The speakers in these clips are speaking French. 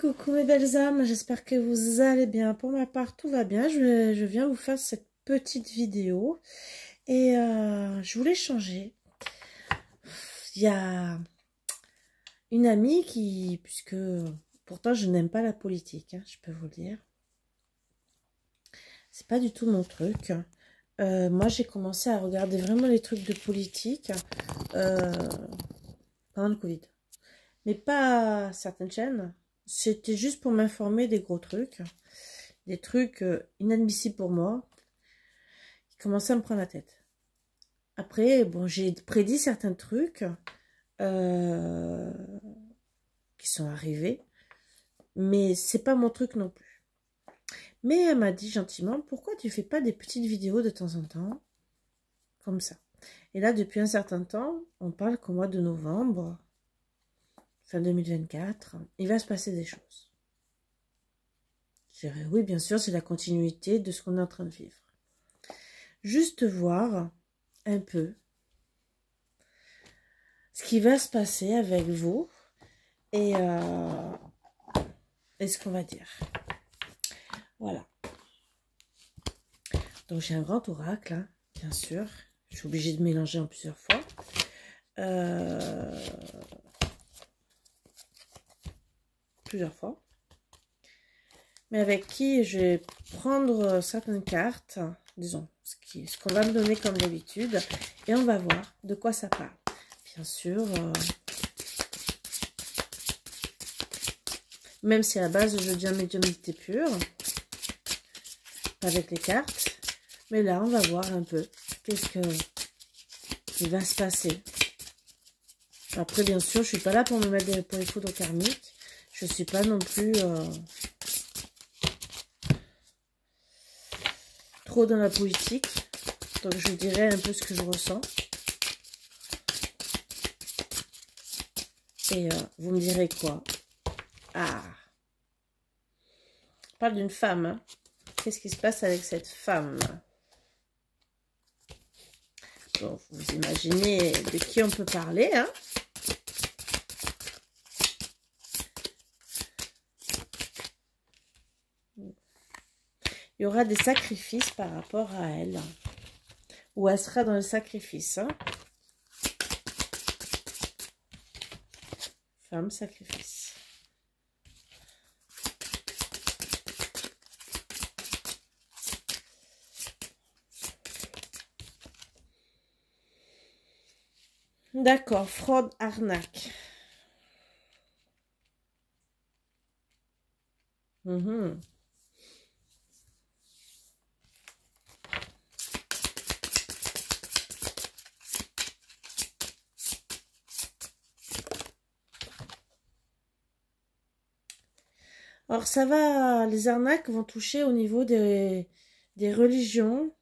Coucou mes belles âmes, j'espère que vous allez bien. Pour ma part, tout va bien. Je viens vous faire cette petite vidéo et je voulais changer. Il y a une amie puisque pourtant je n'aime pas la politique, hein, je peux vous le dire. C'est pas du tout mon truc. Moi, j'ai commencé à regarder vraiment les trucs de politique pendant le Covid. Mais pas certaines chaînes. C'était juste pour m'informer des gros trucs. Des trucs inadmissibles pour moi. Qui commençaient à me prendre la tête. Après, bon, j'ai prédit certains trucs qui sont arrivés. Mais c'est pas mon truc non plus. Mais elle m'a dit gentiment, pourquoi tu fais pas des petites vidéos de temps en temps? Comme ça. Et là, depuis un certain temps, on parle qu'au mois de novembre, fin 2024, il va se passer des choses. Je dirais oui, bien sûr, c'est la continuité de ce qu'on est en train de vivre. Juste voir un peu ce qui va se passer avec vous et ce qu'on va dire. Voilà. Donc j'ai un grand oracle, hein, bien sûr. Je suis obligée de mélanger en plusieurs fois. Mais avec qui je vais prendre certaines cartes, disons, ce qu'on va me donner comme d'habitude, et on va voir de quoi ça parle. Bien sûr, même si à la base je dis en médiumnité pure, avec les cartes, mais là on va voir un peu qu'est-ce qui va se passer. Après, bien sûr, je suis pas là pour me mettre pour les foudres karmiques. Je suis pas non plus trop dans la politique. Donc, je vous dirai un peu ce que je ressens. Et vous me direz quoi? Ah! On parle d'une femme. Hein. Qu'est-ce qui se passe avec cette femme? Bon, vous imaginez de qui on peut parler, hein? Il y aura des sacrifices par rapport à elle. Ou elle sera dans le sacrifice. Hein. Femme, sacrifice. D'accord, fraude, arnaque. Alors ça va, les arnaques vont toucher au niveau des religions,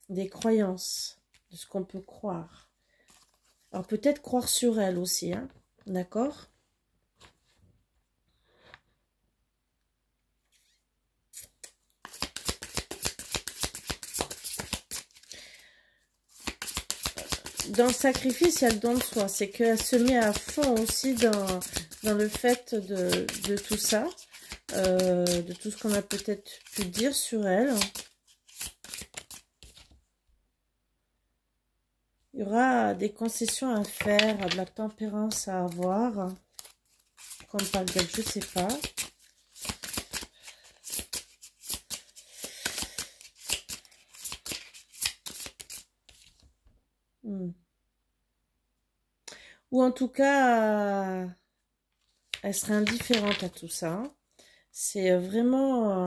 des croyances, de ce qu'on peut croire. Alors peut-être croire sur elle aussi, hein, d'accord? Dans le sacrifice, il y a le don de soi. C'est qu'elle se met à fond aussi dans le fait de tout ça. De tout ce qu'on a peut-être pu dire sur elle. Il y aura des concessions à faire, de la tempérance à avoir. Quand on parle d'elle, je ne sais pas. Ou en tout cas, elle serait indifférente à tout ça. C'est vraiment...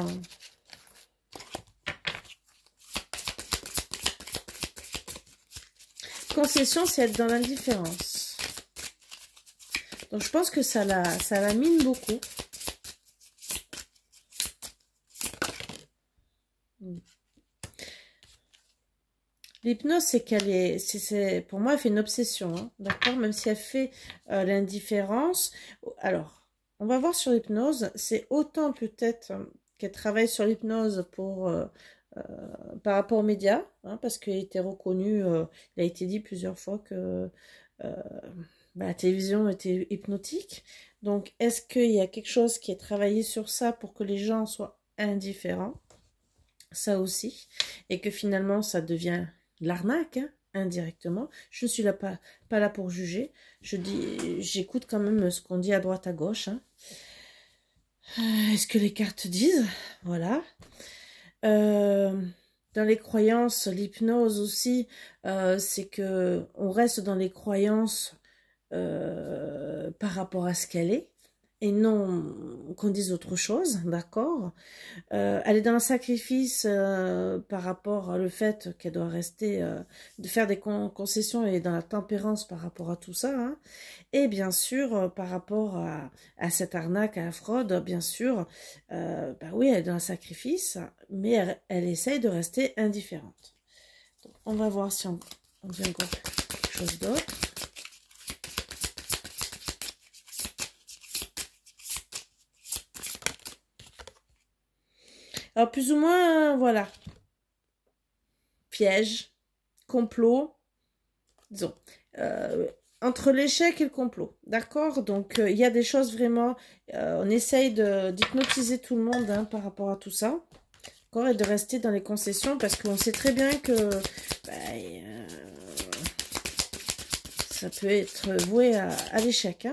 concession, c'est être dans l'indifférence. Donc, je pense que ça la mine beaucoup. L'hypnose, c'est qu'elle est... pour moi, elle fait une obsession. Hein, d'accord? Même si elle fait l'indifférence. Alors, on va voir sur l'hypnose. C'est autant peut-être qu'elle travaille sur l'hypnose pour... par rapport aux médias, hein, parce qu'il a été reconnu, il a été dit plusieurs fois que la télévision était hypnotique, Donc, est-ce qu'il y a quelque chose qui est travaillé sur ça pour que les gens soient indifférents? Ça aussi. Et que finalement, ça devient de l'arnaque, hein, indirectement. Je ne suis là pas là pour juger. J'écoute quand même ce qu'on dit à droite, à gauche. Hein. Est-ce que les cartes disent? Voilà. Dans les croyances, l'hypnose aussi, c'est que on reste dans les croyances par rapport à ce qu'elle est, et non qu'on dise autre chose, d'accord? Elle est dans le sacrifice par rapport au fait qu'elle doit rester, de faire des concessions, et dans la tempérance par rapport à tout ça, hein. Et bien sûr, par rapport à cette arnaque, à la fraude, bien sûr, bah oui, elle est dans le sacrifice, mais elle essaye de rester indifférente. Donc, on va voir si on dit encore quelque chose d'autre. Alors, plus ou moins, voilà. Piège, complot, disons. Entre l'échec et le complot, d'accord? Donc, il y a des choses vraiment... on essaye d'hypnotiser tout le monde, hein, par rapport à tout ça. D'accord? Et de rester dans les concessions, parce qu'on sait très bien que... ça peut être voué à l'échec, hein.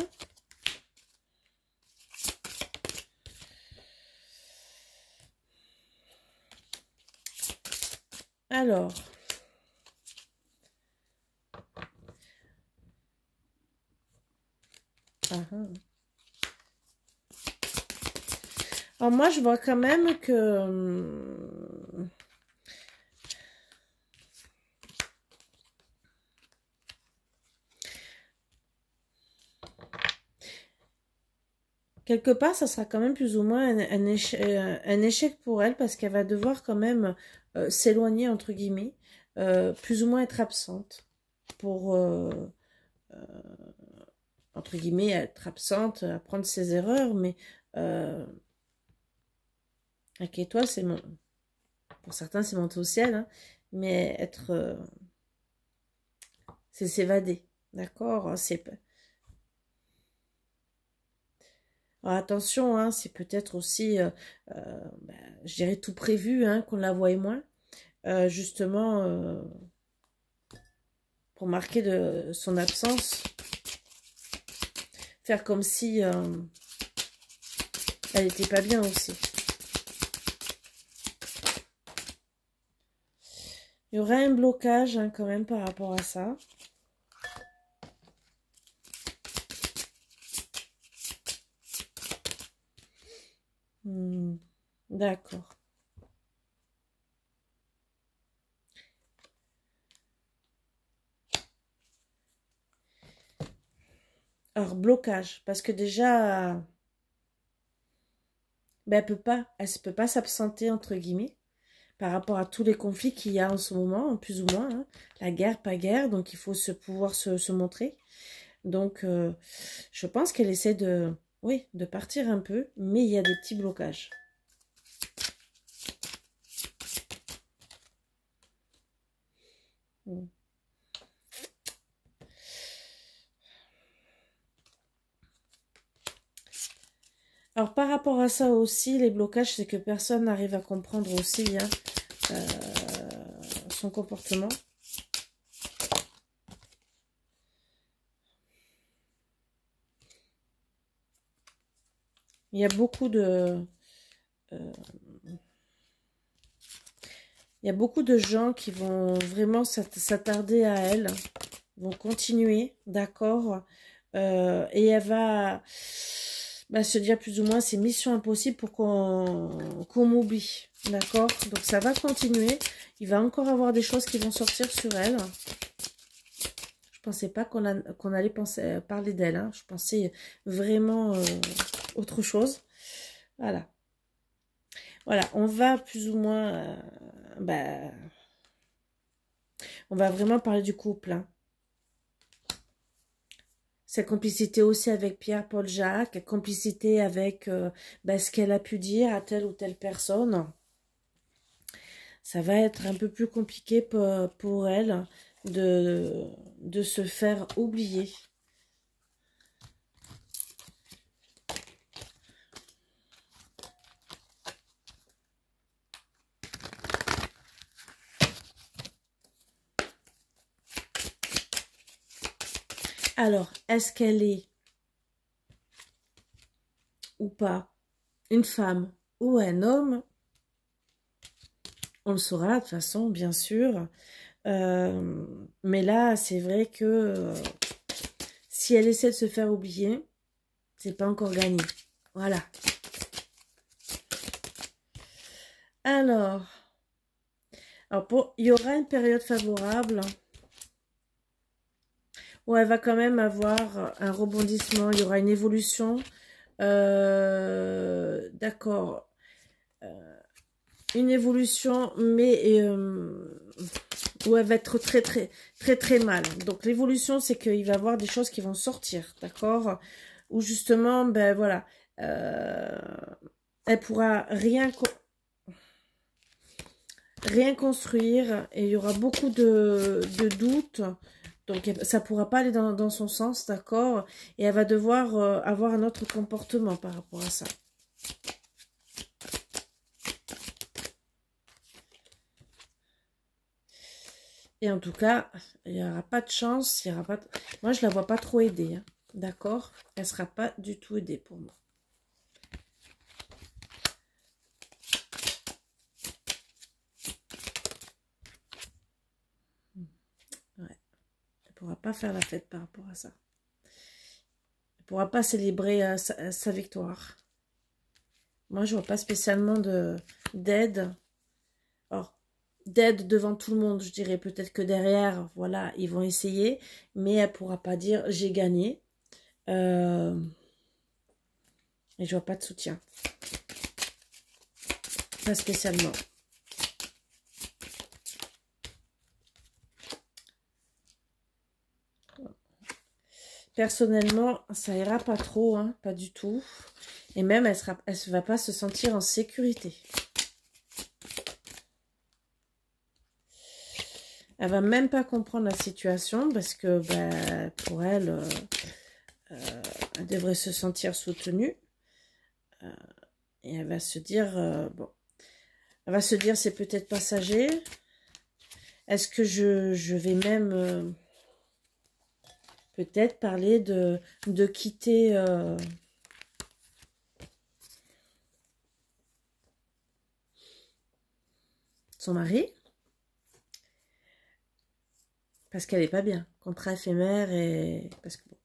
Alors... Alors moi, je vois quand même que... quelque part, ça sera quand même plus ou moins un échec pour elle, parce qu'elle va devoir quand même s'éloigner, entre guillemets, plus ou moins être absente pour, entre guillemets, être absente, apprendre ses erreurs, mais inquiète-toi, pour certains, c'est monter au ciel, hein, mais c'est s'évader, d'accord? Alors attention, hein, c'est peut-être aussi, je dirais tout prévu, hein, qu'on la voie moins, justement, pour marquer de son absence, faire comme si elle n'était pas bien aussi. Il y aurait un blocage, hein, quand même par rapport à ça. D'accord. Alors, blocage, parce que déjà, ben, elle ne peut pas s'absenter, entre guillemets, par rapport à tous les conflits qu'il y a en ce moment, plus ou moins, hein. La guerre, pas guerre, donc il faut pouvoir se montrer. Donc, je pense qu'elle essaie oui, de partir un peu, mais il y a des petits blocages. Alors, par rapport à ça aussi, les blocages, c'est que personne n'arrive à comprendre aussi, hein, son comportement. Il y a beaucoup de... il y a beaucoup de gens qui vont vraiment s'attarder à elle, vont continuer, d'accord, et elle va se dire plus ou moins c'est mission impossible pour qu'on m'oublie, d'accord. Donc ça va continuer, il va encore avoir des choses qui vont sortir sur elle. Je pensais pas qu'on allait parler d'elle, hein. Je pensais vraiment autre chose. Voilà. Voilà, on va plus ou moins... on va vraiment parler du couple, hein. Sa complicité aussi avec Pierre-Paul Jacques, complicité avec ce qu'elle a pu dire à telle ou telle personne. Ça va être un peu plus compliqué pour elle de se faire oublier. Alors, est-ce qu'elle est ou pas une femme ou un homme? On le saura de toute façon, bien sûr. Mais là, c'est vrai que si elle essaie de se faire oublier, c'est pas encore gagné. Voilà. Alors il y aura une période favorable où elle va quand même avoir un rebondissement, il y aura une évolution. D'accord. Une évolution, mais où elle va être très mal. Donc l'évolution, c'est qu'il va y avoir des choses qui vont sortir, d'accord? Où justement, ben voilà, elle pourra rien construire et il y aura beaucoup de doutes. Donc ça pourra pas aller dans son sens, d'accord? Et elle va devoir avoir un autre comportement par rapport à ça. Et en tout cas, il n'y aura pas de chance. Il y aura pas Moi, je la vois pas trop aidée. Hein, d'accord? Elle sera pas du tout aidée pour moi. Ouais. Elle pourra pas faire la fête par rapport à ça. Elle pourra pas célébrer sa victoire. Moi, je vois pas spécialement d'aide. Or, d'aide devant tout le monde, je dirais. Peut-être que derrière, voilà, ils vont essayer. Mais elle pourra pas dire, j'ai gagné. Et je vois pas de soutien. Pas spécialement. Personnellement, ça ira pas trop, hein, pas du tout. Et même, elle ne va pas se sentir en sécurité. Elle va même pas comprendre la situation parce que ben, pour elle, elle devrait se sentir soutenue. Et elle va se dire, bon, elle va se dire c'est peut-être passager. Est-ce que je vais même peut-être parler de quitter son mari? Parce qu'elle n'est pas bien. Contrat éphémère et... Parce que bon,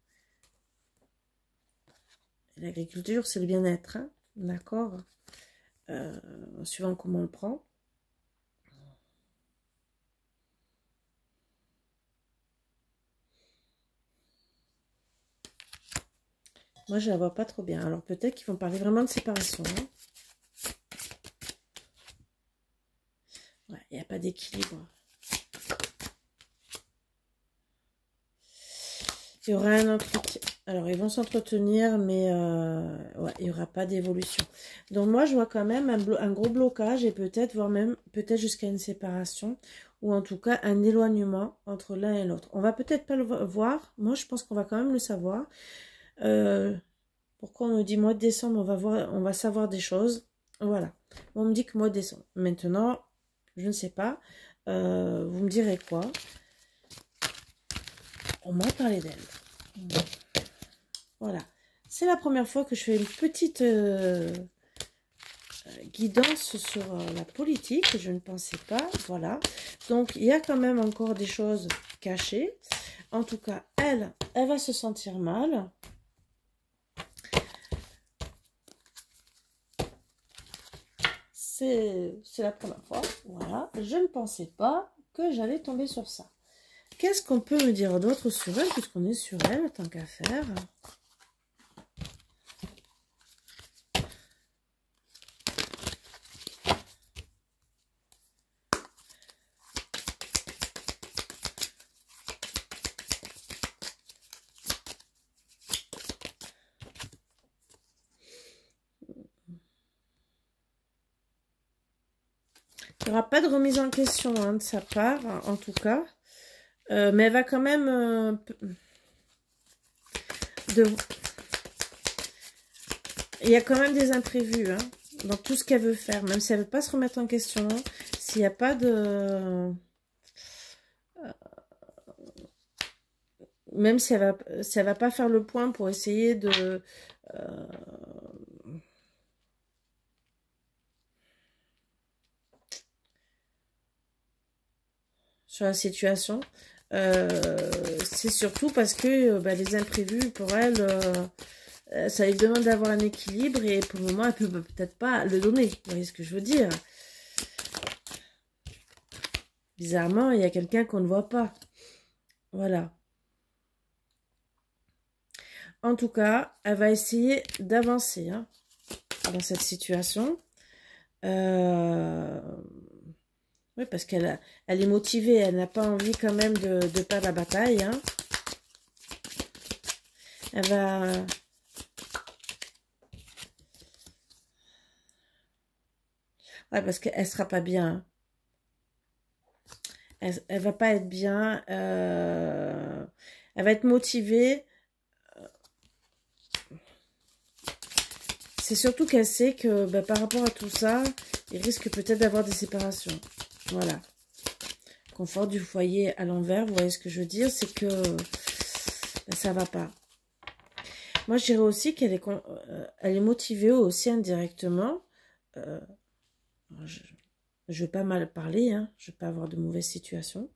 l'agriculture, c'est le bien-être, hein, d'accord? Suivant comment on le prend. Moi, je la vois pas trop bien. Alors, peut-être qu'ils vont parler vraiment de séparation. Hein. Ouais, il n'y a pas d'équilibre. Il y aura un entretien. Alors, ils vont s'entretenir, mais ouais, il n'y aura pas d'évolution. Donc, moi, je vois quand même un gros blocage et peut-être, voire même, peut-être jusqu'à une séparation ou en tout cas un éloignement entre l'un et l'autre. On va peut-être pas le voir. Moi, je pense qu'on va quand même le savoir. Pourquoi on me dit mois de décembre, on va savoir des choses. Voilà. On me dit que mois de décembre. Maintenant, je ne sais pas. Vous me direz quoi? On m'a parlé d'elle. Voilà. C'est la première fois que je fais une petite guidance sur la politique. Je ne pensais pas. Voilà. Donc, il y a quand même encore des choses cachées. En tout cas, elle va se sentir mal. C'est la première fois. Voilà. Je ne pensais pas que j'allais tomber sur ça. Qu'est-ce qu'on peut me dire d'autre sur elle, puisqu'on est sur elle, tant qu'à faire? Il n'y aura pas de remise en question hein, de sa part, en tout cas. Mais elle va quand même... Il y a quand même des imprévus hein, dans tout ce qu'elle veut faire. Même si elle ne veut pas se remettre en question, s'il n'y a pas même si elle va pas faire le point pour essayer de... sur la situation, c'est surtout parce que les imprévus, pour elle, ça lui demande d'avoir un équilibre et pour le moment, elle peut peut-être pas le donner. Vous voyez ce que je veux dire? Bizarrement, il y a quelqu'un qu'on ne voit pas. Voilà. En tout cas, elle va essayer d'avancer hein, dans cette situation. Oui, parce qu'elle elle est motivée, elle n'a pas envie quand même de perdre la bataille. Hein. Elle va... Ouais, parce qu'elle sera pas bien. Hein. Elle va pas être bien. Elle va être motivée. C'est surtout qu'elle sait que par rapport à tout ça, il risque peut-être d'avoir des séparations. Voilà. Confort du foyer à l'envers, vous voyez ce que je veux dire, c'est que ça va pas. Moi, je dirais aussi qu'elle est, elle est motivée aussi indirectement. Je ne veux pas mal parler, hein, je ne veux pas avoir de mauvaises situations.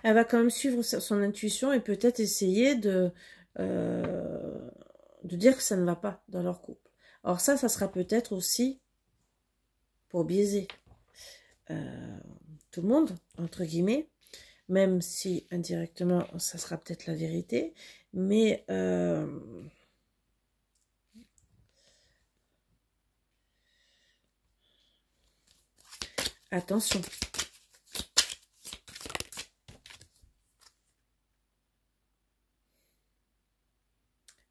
Elle va quand même suivre son intuition et peut-être essayer de dire que ça ne va pas dans leur couple. Alors ça sera peut-être aussi pour biaiser tout le monde, entre guillemets, même si indirectement, ça sera peut-être la vérité, mais attention.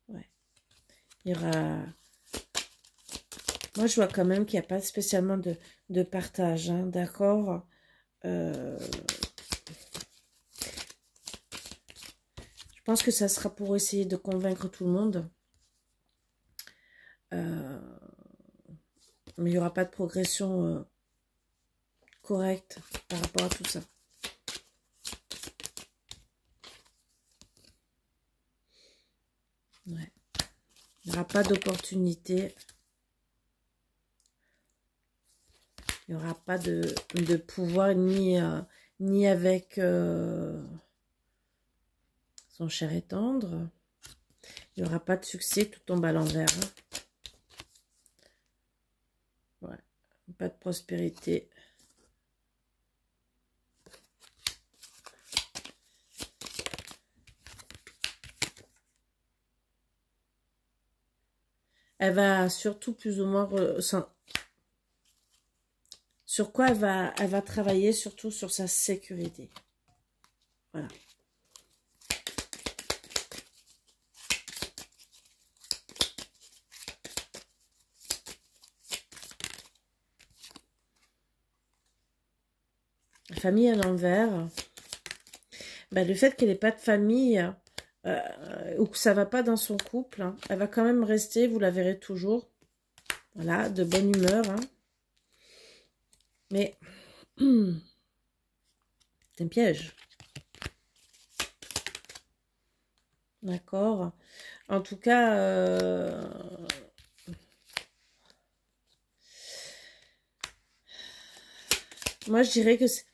Ouais. Il y aura... Moi, je vois quand même qu'il n'y a pas spécialement de partage, hein, d'accord. Je pense que ça sera pour essayer de convaincre tout le monde. Mais il n'y aura pas de progression correcte par rapport à tout ça. Ouais. Il n'y aura pas d'opportunité. Il n'y aura pas de pouvoir ni avec son cher et tendre. Il n'y aura pas de succès, tout tombe à l'envers. Hein. Ouais. Pas de prospérité. Elle va surtout plus ou moins... Sur quoi elle va travailler, surtout sur sa sécurité. Voilà. Famille à l'envers. Le fait qu'elle n'ait pas de famille ou que ça ne va pas dans son couple, hein, elle va quand même rester, vous la verrez toujours. Voilà, de bonne humeur. Hein. Mais c'est un piège. D'accord. En tout cas, moi je dirais que c'est...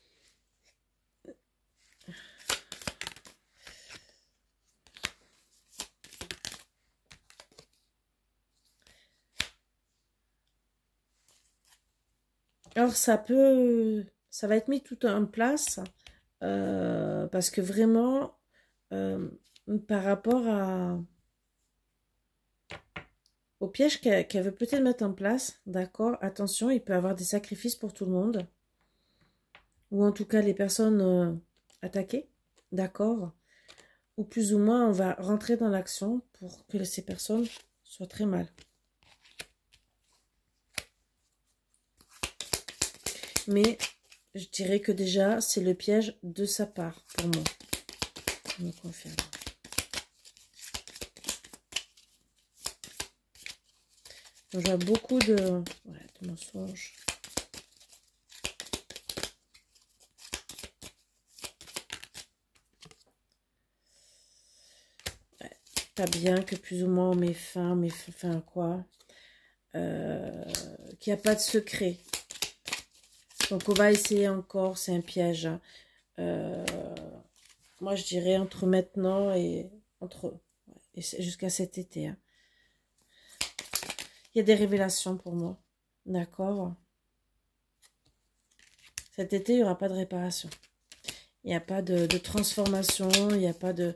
Alors ça va être mis tout en place parce que vraiment, par rapport au piège qu'elle veut peut-être mettre en place, d'accord, attention, il peut y avoir des sacrifices pour tout le monde, ou en tout cas les personnes attaquées, d'accord, ou plus ou moins on va rentrer dans l'action pour que ces personnes soient très mal. Mais je dirais que déjà, c'est le piège de sa part, pour moi. Je me confirme. Je vois beaucoup de mensonges. Ouais, pas bien que plus ou moins on met fin, quoi. Qu'il n'y a pas de secret. Donc on va essayer encore, c'est un piège. Hein. Moi je dirais entre maintenant et jusqu'à cet été. Hein. Il y a des révélations pour moi. D'accord. Cet été, il n'y aura pas de réparation. Il n'y a pas de transformation. Il n'y a pas de...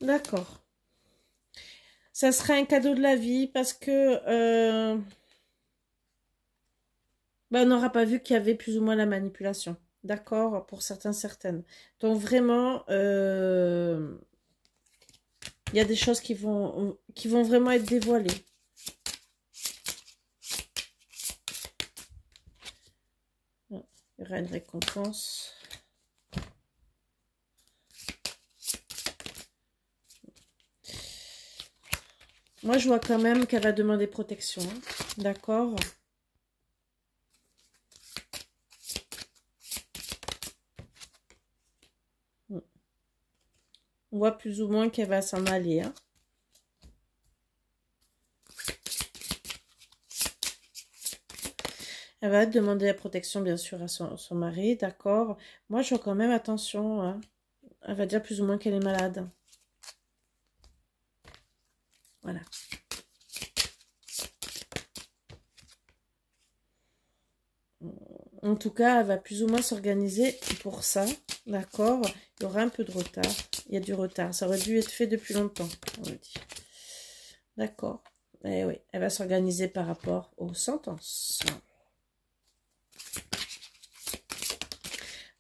D'accord. Ça serait un cadeau de la vie parce que on n'aura pas vu qu'il y avait plus ou moins la manipulation. D'accord, pour certaines. Donc vraiment, il y a des choses qui vont vraiment être dévoilées. Il y aura une récompense. Moi, je vois quand même qu'elle va demander protection. Hein. D'accord. On voit plus ou moins qu'elle va s'en aller. Hein. Elle va demander la protection, bien sûr, à son mari. D'accord. Moi, je vois quand même, attention. Hein. Elle va dire plus ou moins qu'elle est malade. Voilà. En tout cas, elle va plus ou moins s'organiser pour ça. D'accord. Il y aura un peu de retard. Il y a du retard. Ça aurait dû être fait depuis longtemps, on me dit. D'accord. Eh oui, elle va s'organiser par rapport aux sentences.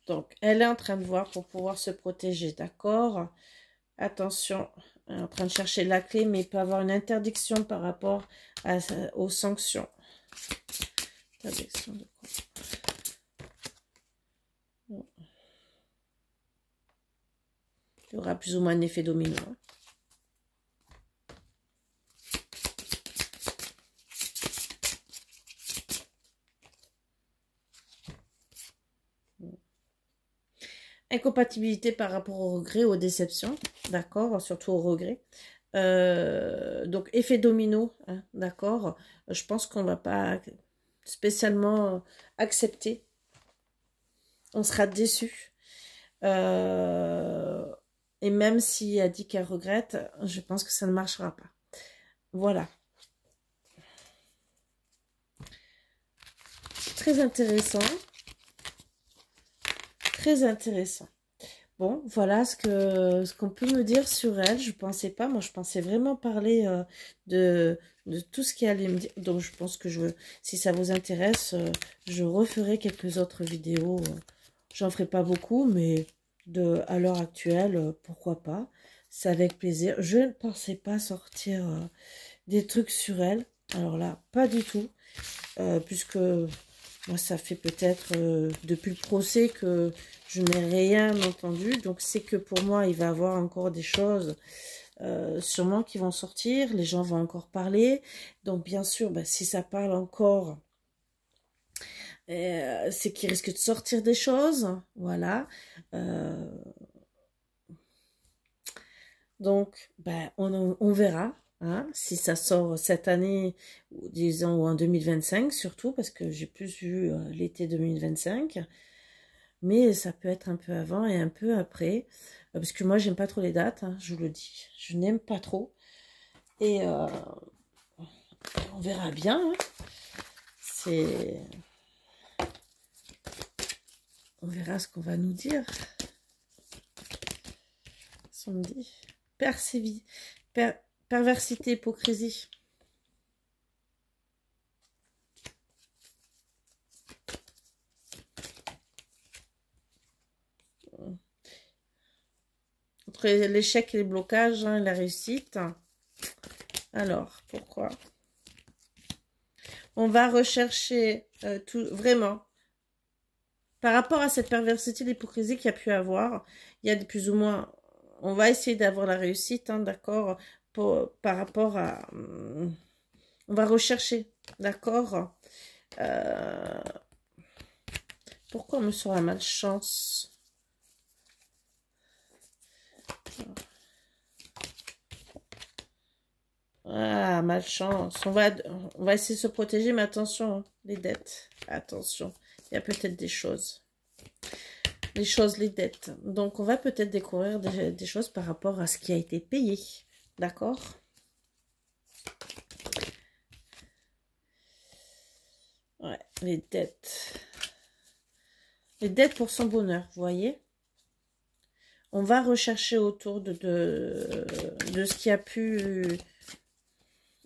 Donc, elle est en train de voir pour pouvoir se protéger. D'accord. Attention, elle est en train de chercher la clé, mais il peut avoir une interdiction par rapport aux sanctions. Interdiction de quoi? Il y aura plus ou moins un effet domino. Incompatibilité par rapport au regret, aux déceptions, d'accord, surtout au regret. Donc, effet domino, hein, d'accord. Je pense qu'on ne va pas spécialement accepter. On sera déçu. Et même si elle dit qu'elle regrette, je pense que ça ne marchera pas. Voilà. Très intéressant. Très intéressant. Bon, voilà ce qu'on peut me dire sur elle. Je pensais pas, moi je pensais vraiment parler de tout ce qui allait me dire. Donc je pense que si ça vous intéresse, je referai quelques autres vidéos. J'en ferai pas beaucoup, mais à l'heure actuelle, pourquoi pas. C'est avec plaisir. Je ne pensais pas sortir des trucs sur elle. Alors là, pas du tout. Puisque moi, ça fait peut-être depuis le procès que je n'ai rien entendu. Donc, c'est que pour moi, il va y avoir encore des choses sûrement qui vont sortir. Les gens vont encore parler. Donc, bien sûr, si ça parle encore, c'est qu'il risque de sortir des choses. Voilà. Donc, on verra. Hein, si ça sort cette année, disons, ou en 2025 surtout, parce que j'ai plus vu l'été 2025. Mais ça peut être un peu avant et un peu après. Parce que moi, j'aime pas trop les dates, hein, je vous le dis. Je n'aime pas trop. Et on verra bien. Hein. On verra ce qu'on va nous dire. Ça me dit. Perversité, hypocrisie. Entre l'échec et les blocages, hein, et la réussite. Alors, pourquoi? On va rechercher tout, vraiment. Par rapport à cette perversité, l'hypocrisie qu'il y a pu avoir, il y a plus ou moins... On va essayer d'avoir la réussite, hein, d'accord, par rapport à... On va rechercher, d'accord. Pourquoi on me sort la malchance? Ah, malchance. On va essayer de se protéger, mais attention, hein, les dettes. Attention, il y a peut-être des choses. Les choses, les dettes. Donc, on va peut-être découvrir des choses par rapport à ce qui a été payé. D'accord? Ouais, les dettes. Les dettes pour son bonheur, vous voyez? On va rechercher autour de ce qui a pu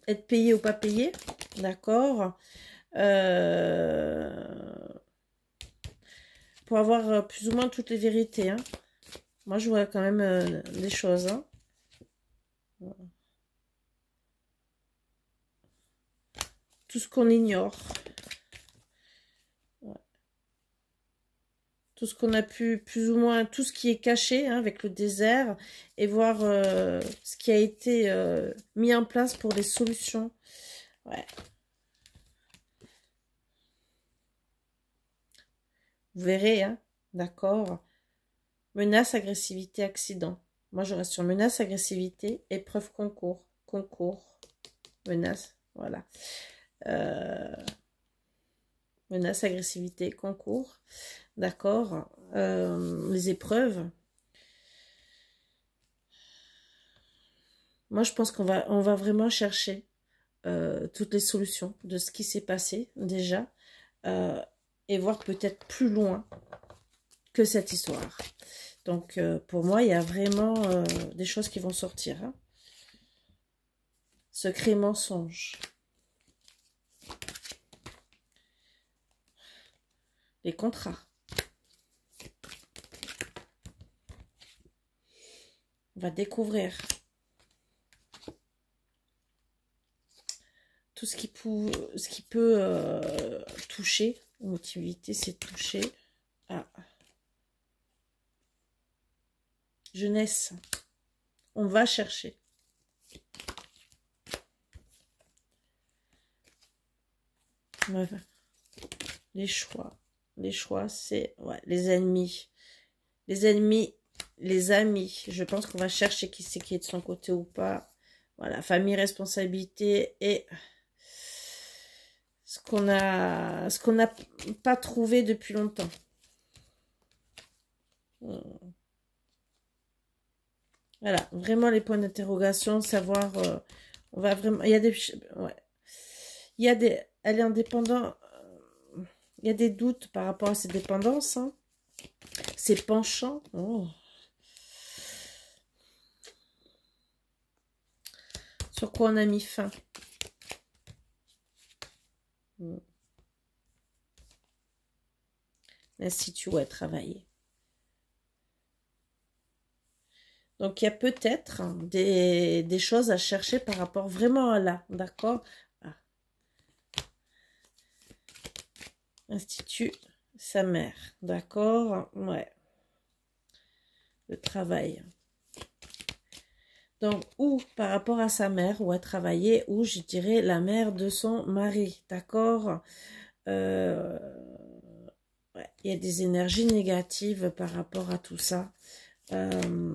être payé ou pas payé. D'accord? Pour avoir plus ou moins toutes les vérités. Hein. Moi, je vois quand même des choses. Hein. Tout ce qu'on ignore. Ouais. Tout ce qu'on a pu, plus ou moins, tout ce qui est caché hein, avec le désert. Et voir ce qui a été mis en place pour les solutions. Ouais. Vous verrez, hein, d'accord. Menace, agressivité, accident. Moi, je reste sur menace, agressivité, épreuve, concours. Concours, menace, voilà. Menace, agressivité, concours. D'accord. Les épreuves. Moi, je pense on va vraiment chercher toutes les solutions de ce qui s'est passé déjà. Et voir peut-être plus loin que cette histoire. Donc, pour moi, il y a vraiment des choses qui vont sortir. Hein. Secret, mensonge. Les contrats. On va découvrir tout ce qui peut toucher. Émotivité, c'est toucher. Ah. Jeunesse. On va chercher. Les choix. Les choix, c'est ouais, les ennemis. Les ennemis, les amis. Je pense qu'on va chercher qui c'est qui est de son côté ou pas. Voilà, famille, responsabilité et ce qu'on n'a pas trouvé depuis longtemps. Voilà, vraiment les points d'interrogation, savoir, on va vraiment, il y a des, ouais, il y a des, elle est indépendante, il y a des doutes par rapport à ses dépendances, hein, ses penchants. Oh. Sur quoi on a mis fin. L'Institut, ouais, travailler. Donc, il y a peut-être des choses à chercher par rapport vraiment à là, d'accord? Ah. Institut, sa mère, d'accord? Ouais. Le travail. Donc, ou par rapport à sa mère, ou à travailler, ou je dirais la mère de son mari, d'accord? Ouais, il y a des énergies négatives par rapport à tout ça. On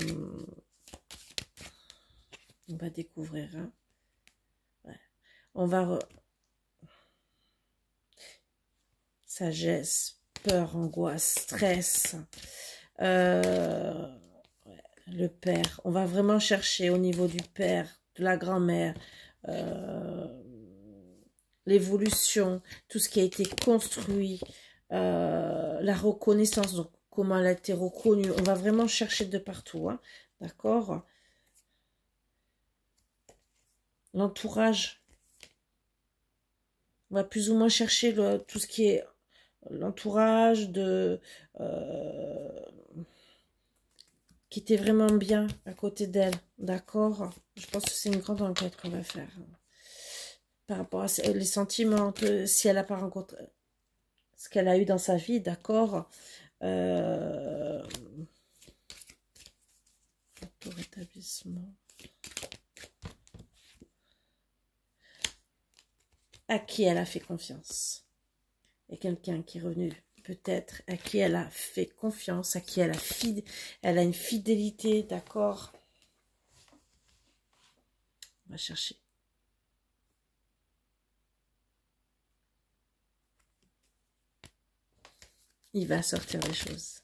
va découvrir. Hein. Ouais. On va... Sagesse, peur, angoisse, stress. Ouais, le père. On va vraiment chercher au niveau du père, de la grand-mère. L'évolution, tout ce qui a été construit. La reconnaissance, donc comment elle a été reconnue. On va vraiment chercher de partout. Hein. D'accord? L'entourage. On va plus ou moins chercher tout ce qui est l'entourage qui était vraiment bien à côté d'elle, d'accord? Je pense que c'est une grande enquête qu'on va faire. Par rapport à les sentiments, si elle n'a pas rencontré ce qu'elle a eu dans sa vie, d'accord? Auto-rétablissement. À qui elle a fait confiance. Et quelqu'un qui est revenu, peut-être, à qui elle a fait confiance, à qui elle a une fidélité, d'accord? On va chercher. Il va sortir les choses.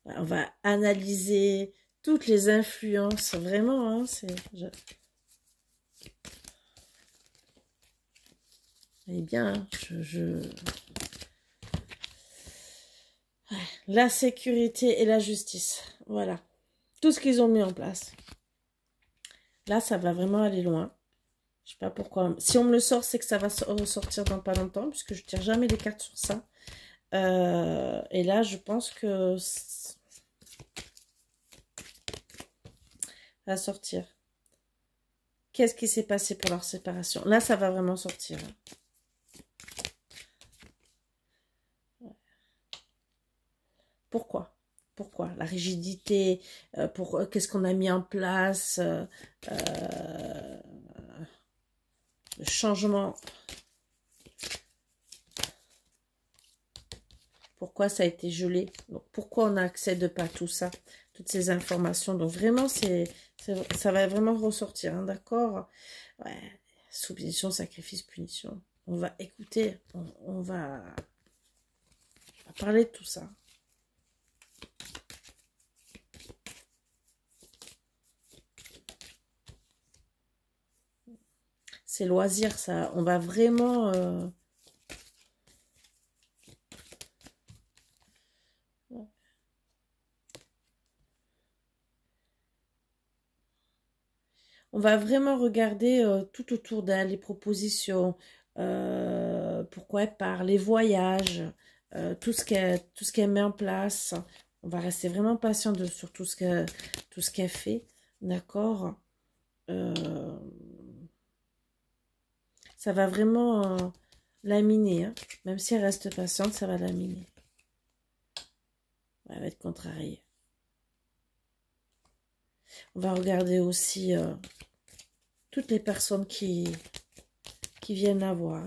On va analyser toutes les influences, vraiment, hein, Elle est bien, hein, Ouais. La sécurité et la justice, voilà. Tout ce qu'ils ont mis en place. Là, ça va vraiment aller loin. Je sais pas pourquoi. Si on me le sort, c'est que ça va ressortir dans pas longtemps, puisque je tire jamais les cartes sur ça. Et là, je pense que ça va sortir. Qu'est-ce qui s'est passé pour leur séparation? Là, ça va vraiment sortir. Pourquoi? Pourquoi? La rigidité, qu'est-ce qu'on a mis en place, le changement. Pourquoi ça a été gelé? Donc, pourquoi on n'accède pas à tout ça, toutes ces informations? Donc vraiment, ça va vraiment ressortir, hein, d'accord? Ouais, soumission, sacrifice, punition. On va écouter, on va parler de tout ça. C'est loisir, ça. On va vraiment... On va vraiment regarder tout autour d'elle, les propositions, pourquoi elle part, les voyages, tout ce qu'elle met en place. On va rester vraiment patient sur tout ce qu'elle fait, d'accord? Ça va vraiment laminer, hein. Même si elle reste patiente, ça va laminer. Elle va être contrariée. On va regarder aussi toutes les personnes qui viennent la voir.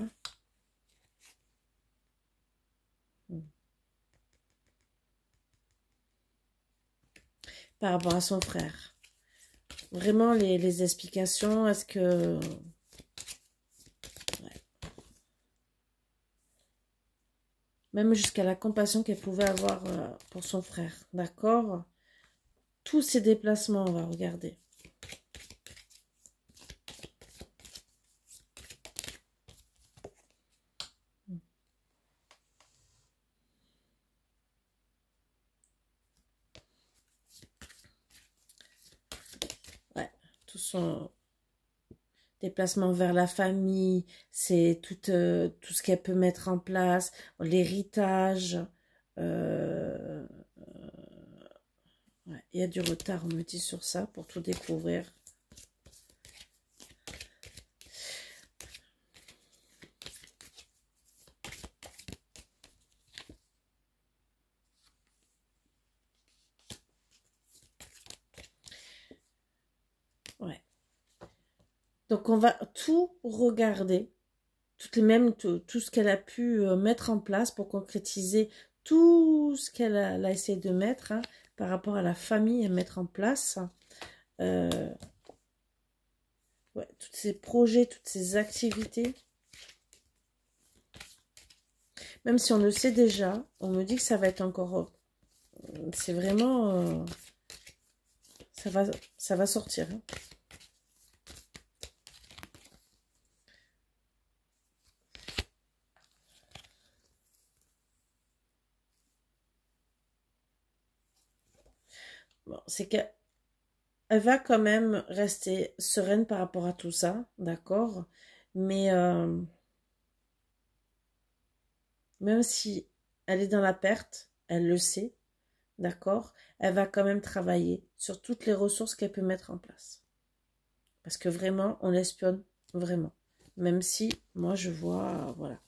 Par rapport à son frère. Vraiment, les explications, est-ce que... Ouais. Même jusqu'à la compassion qu'elle pouvait avoir pour son frère, d'accord? Tous ces déplacements, on va regarder. Ouais, tout son déplacement vers la famille, c'est tout ce qu'elle peut mettre en place, l'héritage. Ouais, il y a du retard, on me dit, sur ça, pour tout découvrir. Ouais. Donc, on va tout regarder, tout ce qu'elle a pu mettre en place pour concrétiser tout ce qu'elle a essayé de mettre, hein, par rapport à la famille et mettre en place. Ouais, tous ces projets, toutes ces activités. Même si on le sait déjà, on me dit que ça va être encore... c'est vraiment... ça va sortir. Hein. Bon, c'est qu'elle va quand même rester sereine par rapport à tout ça, d'accord? Mais même si elle est dans la perte, elle le sait, d'accord, elle va quand même travailler sur toutes les ressources qu'elle peut mettre en place. Parce que vraiment, on l'espionne, vraiment. Même si, moi, je vois, voilà.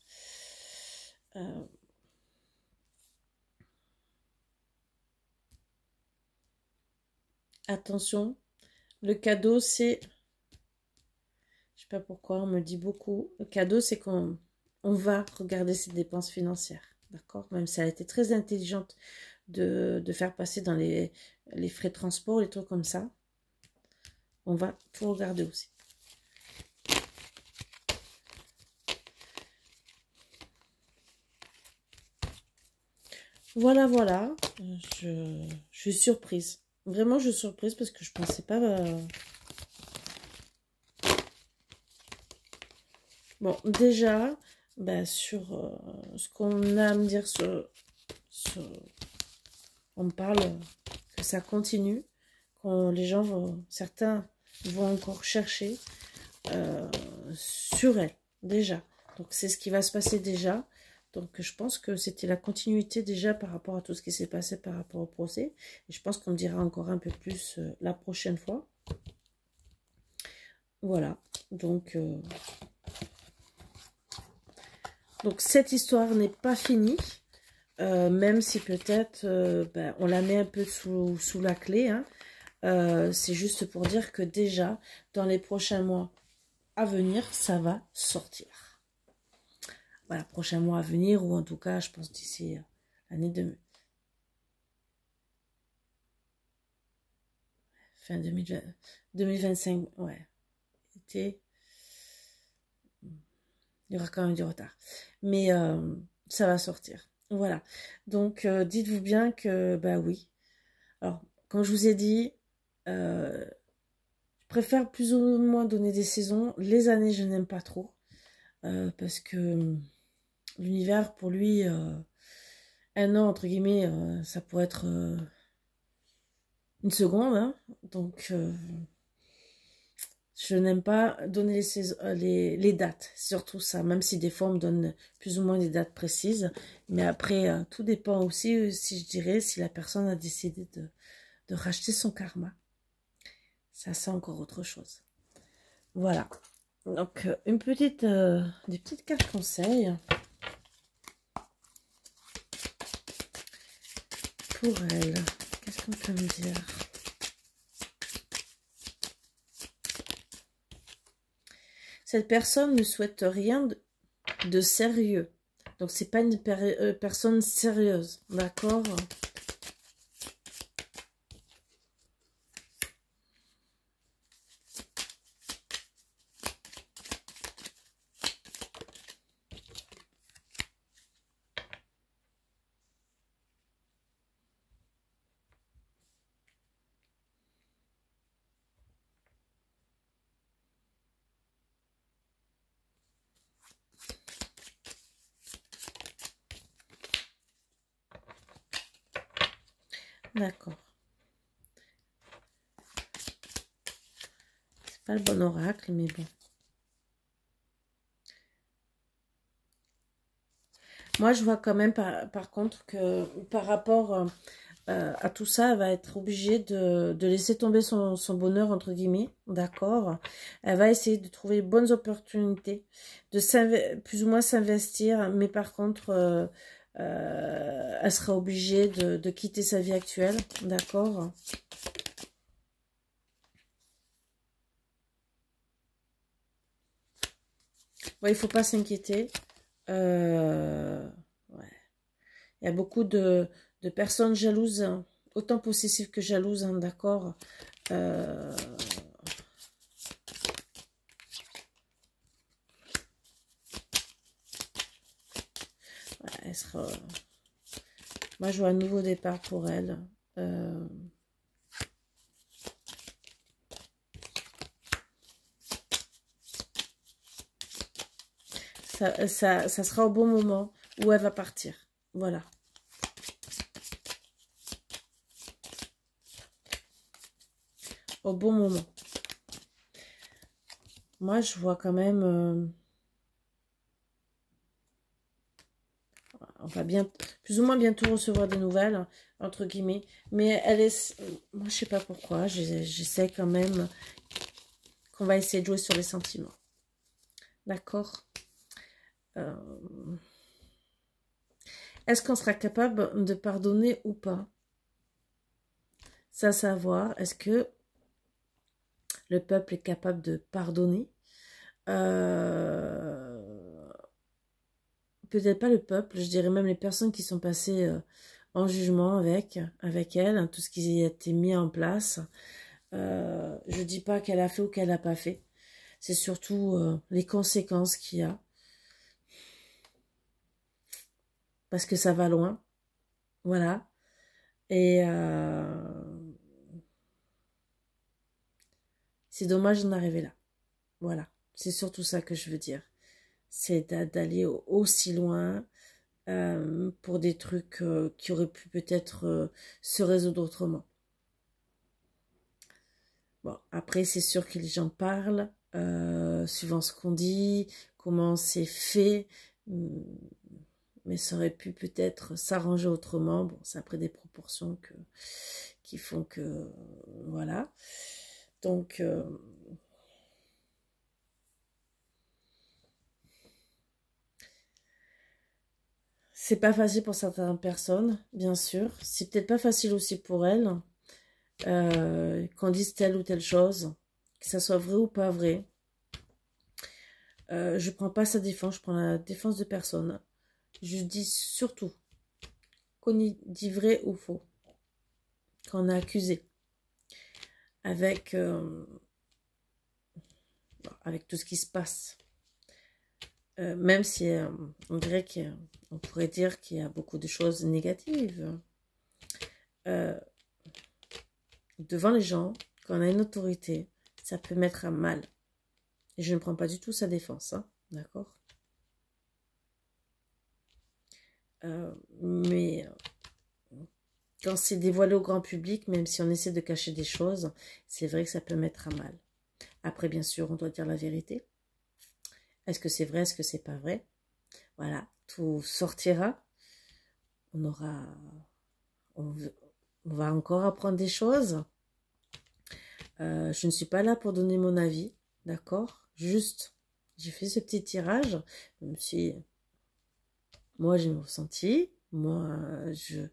Attention, le cadeau, c'est... Je sais pas pourquoi, on me dit beaucoup. Le cadeau, c'est qu'on va regarder ses dépenses financières, d'accord? Même si elle a été très intelligente de faire passer dans les frais de transport, les trucs comme ça. On va tout regarder aussi. Voilà, voilà. Je suis surprise. Vraiment, je suis surprise parce que je pensais pas... Bon, déjà, bah, sur ce qu'on a à me dire on me parle que ça continue, que les gens vont, certains vont encore chercher sur elle, déjà. Donc, c'est ce qui va se passer déjà. Donc, je pense que c'était la continuité déjà par rapport à tout ce qui s'est passé par rapport au procès. Et je pense qu'on me dira encore un peu plus la prochaine fois. Voilà. Donc, cette histoire n'est pas finie. Même si peut-être ben, on la met un peu sous la clé. Hein. C'est juste pour dire que déjà, dans les prochains mois à venir, ça va sortir. Voilà, prochains mois à venir, ou en tout cas, je pense d'ici l'année fin 2020, 2025, ouais. Été, il y aura quand même du retard. Mais ça va sortir. Voilà. Donc, dites-vous bien que, bah oui. Alors, comme je vous ai dit, je préfère plus ou moins donner des saisons. Les années, je n'aime pas trop. Parce que l'univers, pour lui, un an, entre guillemets, ça pourrait être une seconde. Hein. Donc, je n'aime pas donner les dates, surtout ça, même si des fois on me donne plus ou moins des dates précises. Mais après, tout dépend aussi, si je dirais, si la personne a décidé de racheter son karma. Ça, c'est encore autre chose. Voilà. Donc, des petites cartes conseils pour elle. Qu'est-ce qu'on peut me dire? Cette personne ne souhaite rien de sérieux. Donc, c'est pas une personne sérieuse. D'accord? D'accord. C'est pas le bon oracle, mais bon. Moi, je vois quand même, par contre, que par rapport à tout ça, elle va être obligée de laisser tomber son bonheur, entre guillemets, d'accord. Elle va essayer de trouver de bonnes opportunités, de plus ou moins s'investir, mais par contre, elle sera obligée de quitter sa vie actuelle, d'accord. Ouais, il faut pas s'inquiéter. Ouais. Il y a beaucoup de personnes jalouses, hein, autant possessives que jalouses, hein, d'accord. Ouais, elle sera... Moi, je vois un nouveau départ pour elle. Ça sera au bon moment où elle va partir. Voilà. Au bon moment. Moi, je vois quand même... on va bien plus ou moins bientôt recevoir des nouvelles, entre guillemets. Mais elle est... Moi, je sais pas pourquoi. J'essaie quand même qu'on va essayer de jouer sur les sentiments. D'accord. Est-ce qu'on sera capable de pardonner ou pas? Ça, savoir. Est-ce que le peuple est capable de pardonner? Peut-être pas le peuple, je dirais même les personnes qui sont passées en jugement avec elle, hein, tout ce qui a été mis en place. Je dis pas qu'elle a fait ou qu'elle n'a pas fait. C'est surtout les conséquences qu'il y a. Parce que ça va loin. Voilà. Et c'est dommage d'en arriver là. Voilà. C'est surtout ça que je veux dire. C'est d'aller aussi loin pour des trucs qui auraient pu peut-être se résoudre autrement. Bon, après, c'est sûr que les gens parlent, suivant ce qu'on dit, comment c'est fait, mais ça aurait pu peut-être s'arranger autrement. Bon, ça a pris des proportions qui font que, voilà. Donc, c'est pas facile pour certaines personnes, bien sûr. C'est peut-être pas facile aussi pour elles, qu'on dise telle ou telle chose, que ça soit vrai ou pas vrai. Je prends pas sa défense, je prends la défense de personne. Je dis surtout qu'on dit vrai ou faux, qu'on a accusé, avec tout ce qui se passe. Même si on dirait qu'on pourrait dire qu'il y a beaucoup de choses négatives. Devant les gens, quand on a une autorité, ça peut mettre à mal. Et je ne prends pas du tout sa défense, hein, d'accord? Mais quand c'est dévoilé au grand public, même si on essaie de cacher des choses, c'est vrai que ça peut mettre à mal. Après, bien sûr, on doit dire la vérité. Est-ce que c'est vrai, est-ce que c'est pas vrai? Voilà, tout sortira. On va encore apprendre des choses. Je ne suis pas là pour donner mon avis, d'accord? Juste, j'ai fait ce petit tirage, même si moi j'ai mon ressenti, moi je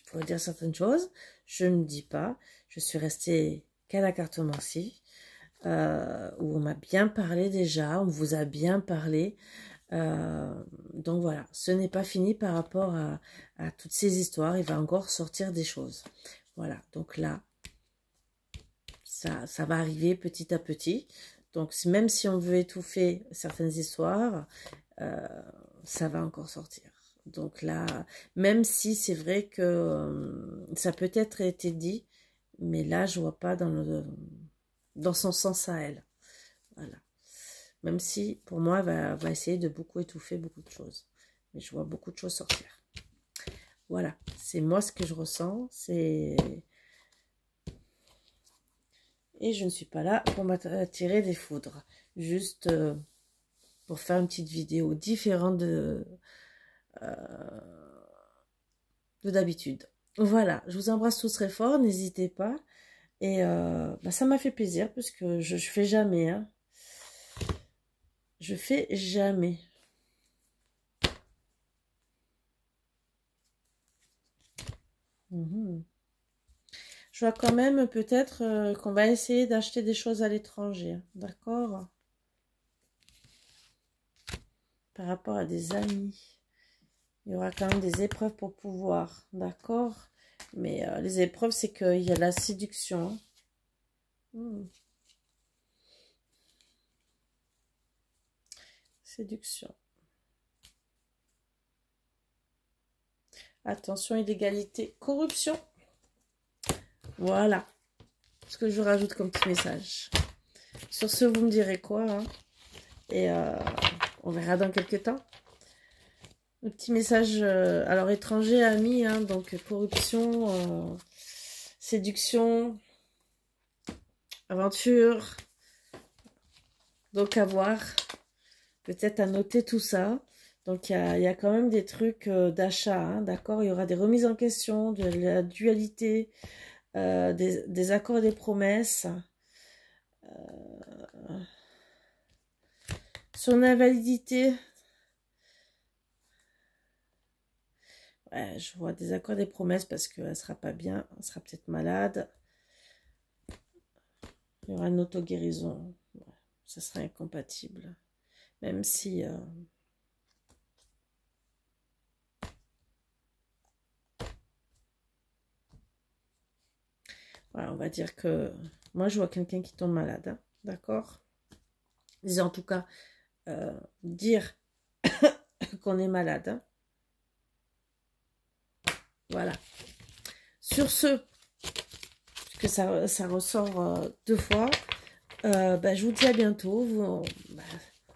pourrais dire certaines choses, je ne dis pas, je suis restée qu'à la cartomancie, où on m'a bien parlé déjà, on vous a bien parlé, donc voilà, ce n'est pas fini par rapport à toutes ces histoires, il va encore sortir des choses. Voilà, donc là, ça va arriver petit à petit. Donc même si on veut étouffer certaines histoires, ça va encore sortir. Donc là, même si c'est vrai que ça peut être été dit, mais là, je vois pas dans son sens à elle. Voilà. Même si, pour moi, elle va essayer de beaucoup étouffer beaucoup de choses. Mais je vois beaucoup de choses sortir. Voilà. C'est moi ce que je ressens. Et je ne suis pas là pour m'attirer des foudres. Juste pour faire une petite vidéo différente de d'habitude. Voilà, je vous embrasse tous très fort, n'hésitez pas. Et ça m'a fait plaisir parce que je fais jamais. Hein. Je fais jamais. Je vois quand même peut-être qu'on va essayer d'acheter des choses à l'étranger. Hein. D'accord? Par rapport à des amis. Il y aura quand même des épreuves pour pouvoir. D'accord? Mais les épreuves, c'est qu'il y a la séduction. Séduction. Attention, illégalité, corruption. Voilà. Ce que je rajoute comme petit message. Sur ce, vous me direz quoi. Hein, et on verra dans quelques temps. Le petit message, alors étranger, ami, hein, donc corruption, séduction, aventure. Donc à voir. Peut-être à noter tout ça. Donc, il y a quand même des trucs d'achat, hein, d'accord? Il y aura des remises en question, de la dualité, des accords et des promesses. Son invalidité, ouais, je vois des accords et des promesses parce qu'elle sera pas bien, elle sera peut-être malade. Il y aura une auto-guérison. Ouais, ça sera incompatible. Même si... voilà, on va dire que... Moi, je vois quelqu'un qui tombe malade. Hein, d'accord? Disons en tout cas, dire qu'on est malade. Hein, voilà. Sur ce, que ça ressort 2 fois, bah, je vous dis à bientôt. Bah,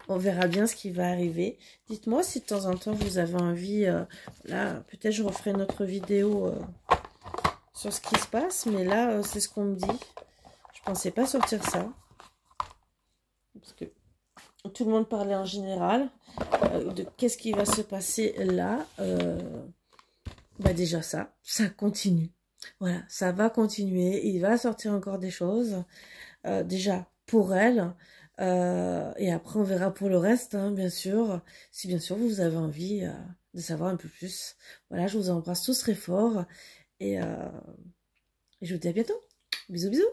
on verra bien ce qui va arriver. Dites-moi si de temps en temps vous avez envie. Là, peut-être je referai une autre vidéo sur ce qui se passe. Mais là, c'est ce qu'on me dit. Je pensais pas sortir ça. Parce que tout le monde parlait en général de qu'est-ce qui va se passer là. Bah déjà ça continue. Voilà, ça va continuer. Il va sortir encore des choses. Déjà pour elle. Et après, on verra pour le reste, hein, bien sûr. Si bien sûr vous avez envie de savoir un peu plus. Voilà, je vous embrasse tous très fort. Et je vous dis à bientôt. Bisous, bisous.